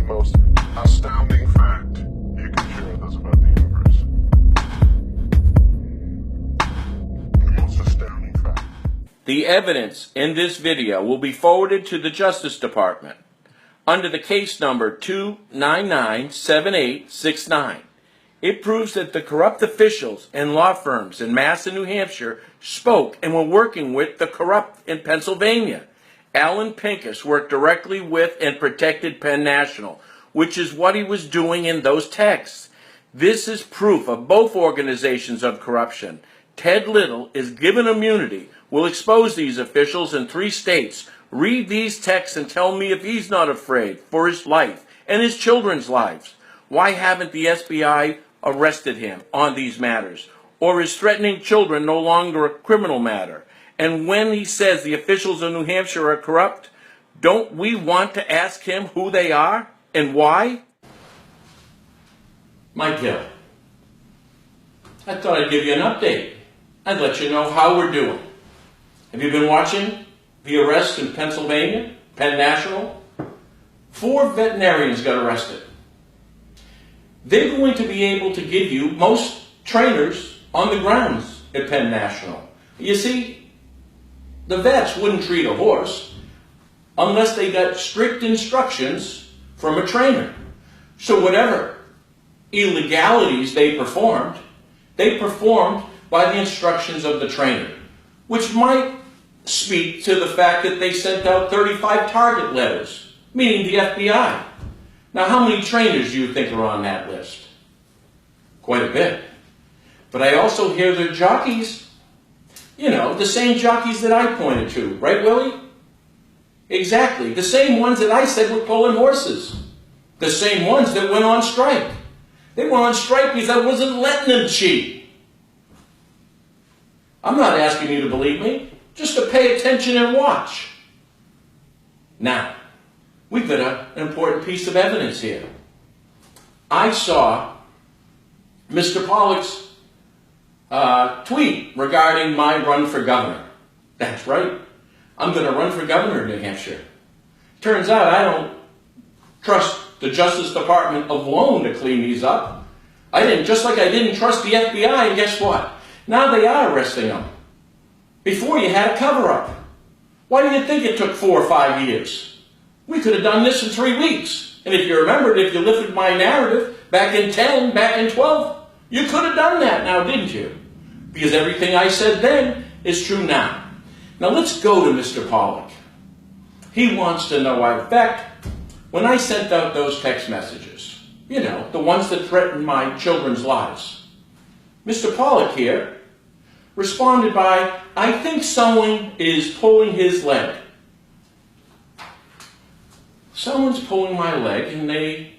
most astounding fact you can share with us about the universe? The most astounding fact. The evidence in this video will be forwarded to the Justice Department under the case number 2997869. It proves that the corrupt officials and law firms in Mass and New Hampshire spoke and were working with the corrupt in Pennsylvania. Alan Pincus worked directly with and protected Penn National, which is what he was doing in those texts. This is proof of both organizations of corruption. Ted Little is given immunity, will expose these officials in 3 states. Read these texts and tell me if he's not afraid for his life and his children's lives. Why haven't the SBI arrested him on these matters? Or is threatening children no longer a criminal matter? And when he says the officials of New Hampshire are corrupt, don't we want to ask him who they are and why? Mike Hill, I thought I'd give you an update. I'd let you know how we're doing. Have you been watching the arrest in Pennsylvania, Penn National? 4 veterinarians got arrested. They're going to be able to give you most trainers on the grounds at Penn National. You see, the vets wouldn't treat a horse unless they got strict instructions from a trainer. So whatever illegalities they performed by the instructions of the trainer, which might speak to the fact that they sent out 35 target letters, meaning the FBI. Now, how many trainers do you think are on that list? Quite a bit. But I also hear they're jockeys. You know, the same jockeys that I pointed to, right, Willie? Exactly. The same ones that I said were pulling horses. The same ones that went on strike. They went on strike because I wasn't letting them cheat. I'm not asking you to believe me, just to pay attention and watch. Now, we've got an important piece of evidence here. I saw Mr. Pollock's tweet regarding my run for governor. That's right. I'm going to run for governor in New Hampshire. Turns out I don't trust the Justice Department alone to clean these up. Just like I didn't trust the FBI, and guess what? Now they are arresting them. Before you had a cover-up. Why do you think it took 4 or 5 years? We could have done this in 3 weeks. And if you remembered, if you lifted my narrative back in 10, back in 12, you could have done that now, didn't you? Because everything I said then is true now. Now let's go to Mr. Pollock. He wants to know, in fact, when I sent out those text messages, you know, the ones that threatened my children's lives, Mr. Pollock here responded by, I think someone is pulling his leg. Someone's pulling my leg and they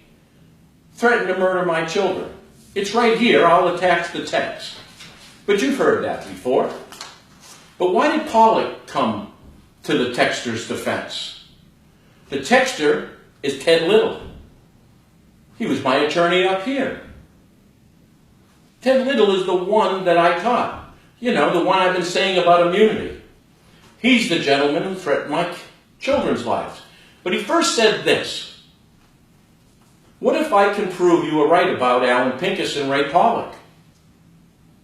threaten to murder my children. It's right here. I'll attach the text. But you've heard that before. But why did Pollock come to the texter's defense? The texter is Ted Little. He was my attorney up here. Ted Little is the one that I taught. You know, the one I've been saying about immunity. He's the gentleman who threatened my children's lives. But he first said this. What if I can prove you were right about Alan Pincus and Ray Pollock?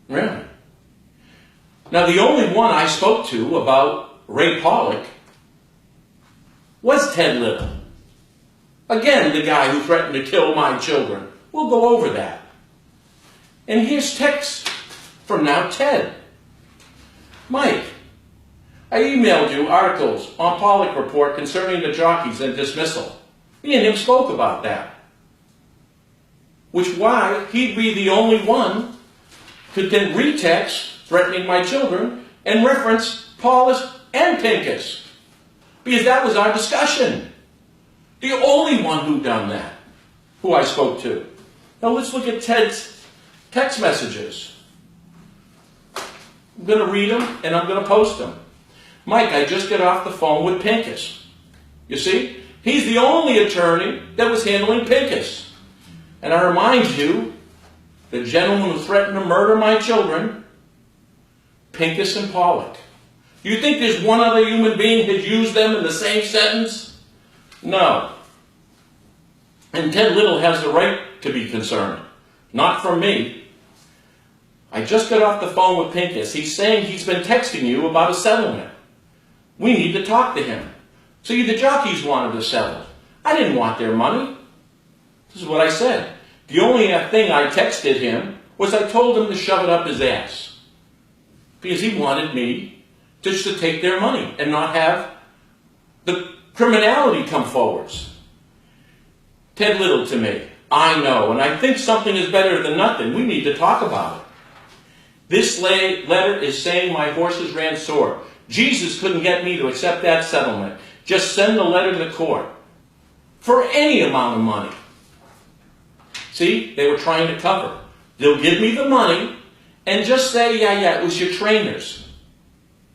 Really? Now, the only one I spoke to about Ray Pollock was Ted Little. Again, the guy who threatened to kill my children. We'll go over that. And here's text from now Ted. Mike, I emailed you articles on Pollock report concerning the jockeys and dismissal. Me and him spoke about that. Which why he'd be the only one to then retext threatening my children and reference Paulus and Pincus. Because that was our discussion. The only one who done that, who I spoke to. Now let's look at Ted's text messages. I'm going to read them and I'm going to post them. Mike, I just got off the phone with Pincus. You see? He's the only attorney that was handling Pincus. And I remind you, the gentleman who threatened to murder my children, Pincus and Pollock. Do you think there's one other human being who'd used them in the same sentence? No. And Ted Little has the right to be concerned. Not from me. I just got off the phone with Pincus. He's saying he's been texting you about a settlement. We need to talk to him. See, the jockeys wanted to settle. I didn't want their money. This is what I said. The only thing I texted him was I told him to shove it up his ass. Because he wanted me just to take their money and not have the criminality come forwards. Ted Little to me, I know, and I think something is better than nothing. We need to talk about it. This letter is saying my horses ran sore. Jesus couldn't get me to accept that settlement. Just send the letter to the court. For any amount of money. See, they were trying to cover. They'll give me the money and just say, yeah, it was your trainers.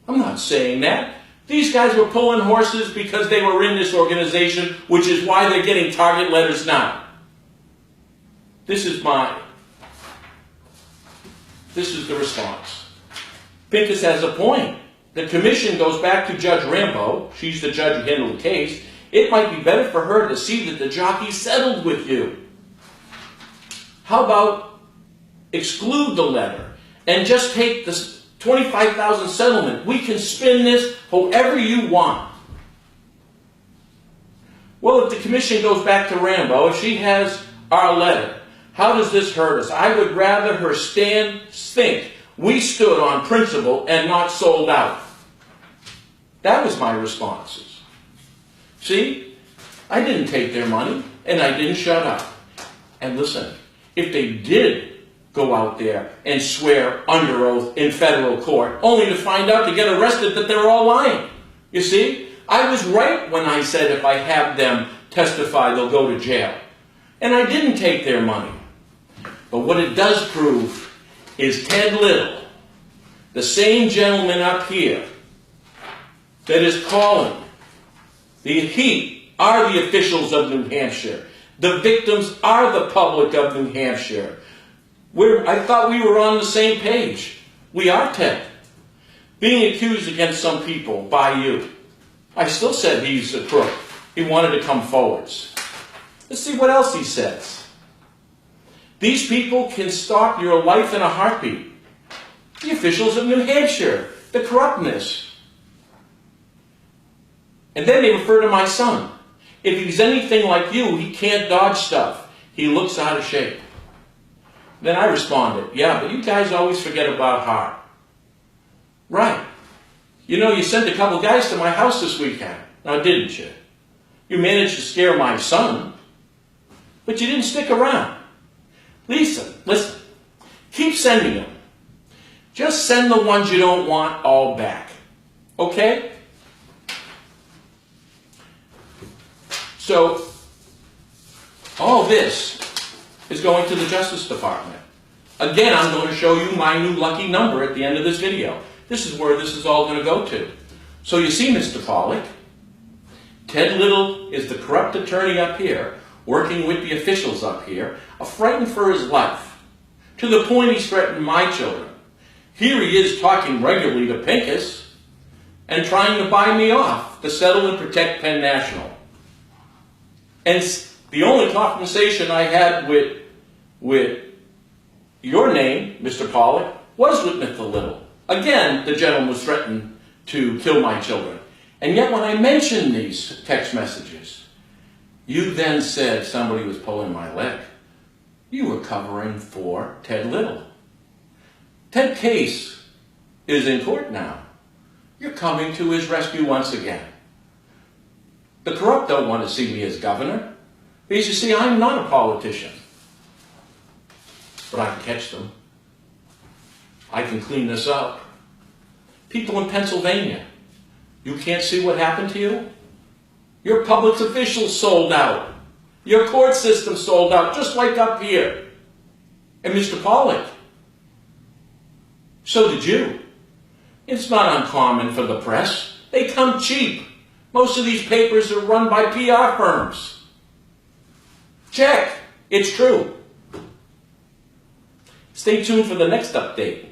I'm not saying that. These guys were pulling horses because they were in this organization, which is why they're getting target letters now. This is the response. Pincus has a point. The commission goes back to Judge Rambo. She's the judge who handled the case. It might be better for her to see that the jockey settled with you. How about exclude the letter and just take this $25,000 settlement? We can spin this however you want. Well, if the commission goes back to Rambo, if she has our letter, how does this hurt us? I would rather her think we stood on principle and not sold out. That was my responses. See, I didn't take their money and I didn't shut up. And listen, if they did go out there and swear under oath in federal court, only to find out to get arrested that they were all lying. You see, I was right when I said if I have them testify, they'll go to jail. And I didn't take their money. But what it does prove is Ted Little, the same gentleman up here that is calling, he are the officials of New Hampshire. The victims are the public of New Hampshire. I thought we were on the same page. We are, Ted. Being accused against some people by you. I still said he's a crook. He wanted to come forwards. Let's see what else he says. These people can stop your life in a heartbeat. The officials of New Hampshire. The corruptness. And then they refer to my son. If he's anything like you, he can't dodge stuff. He looks out of shape. Then I responded, yeah, but you guys always forget about Hart. Right. You know, you sent a couple guys to my house this weekend. Now, didn't you? You managed to scare my son, but you didn't stick around. Listen, keep sending them. Just send the ones you don't want all back. Okay? So, all this is going to the Justice Department. Again, I'm going to show you my new lucky number at the end of this video. This is where this is all going to go to. So you see, Mr. Pollack, Ted Little is the corrupt attorney up here, working with the officials up here, frightened for his life, to the point he's threatened my children. Here he is talking regularly to Pincus and trying to buy me off to settle and protect Penn National. And the only conversation I had with your name, Mr. Pollack, was with Mr. Little. Again, the gentleman was threatened to kill my children. And yet when I mentioned these text messages, you then said somebody was pulling my leg. You were covering for Ted Little. Ted Case is in court now. You're coming to his rescue once again. The corrupt don't want to see me as governor. Because you see, I'm not a politician. But I can catch them. I can clean this up. People in Pennsylvania, you can't see what happened to you? Your public officials sold out. Your court system sold out, just like up here. And Mr. Pollack, so did you. It's not uncommon for the press. They come cheap. Most of these papers are run by PR firms. Check. It's true. Stay tuned for the next update,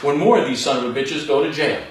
when more of these son of a bitches go to jail.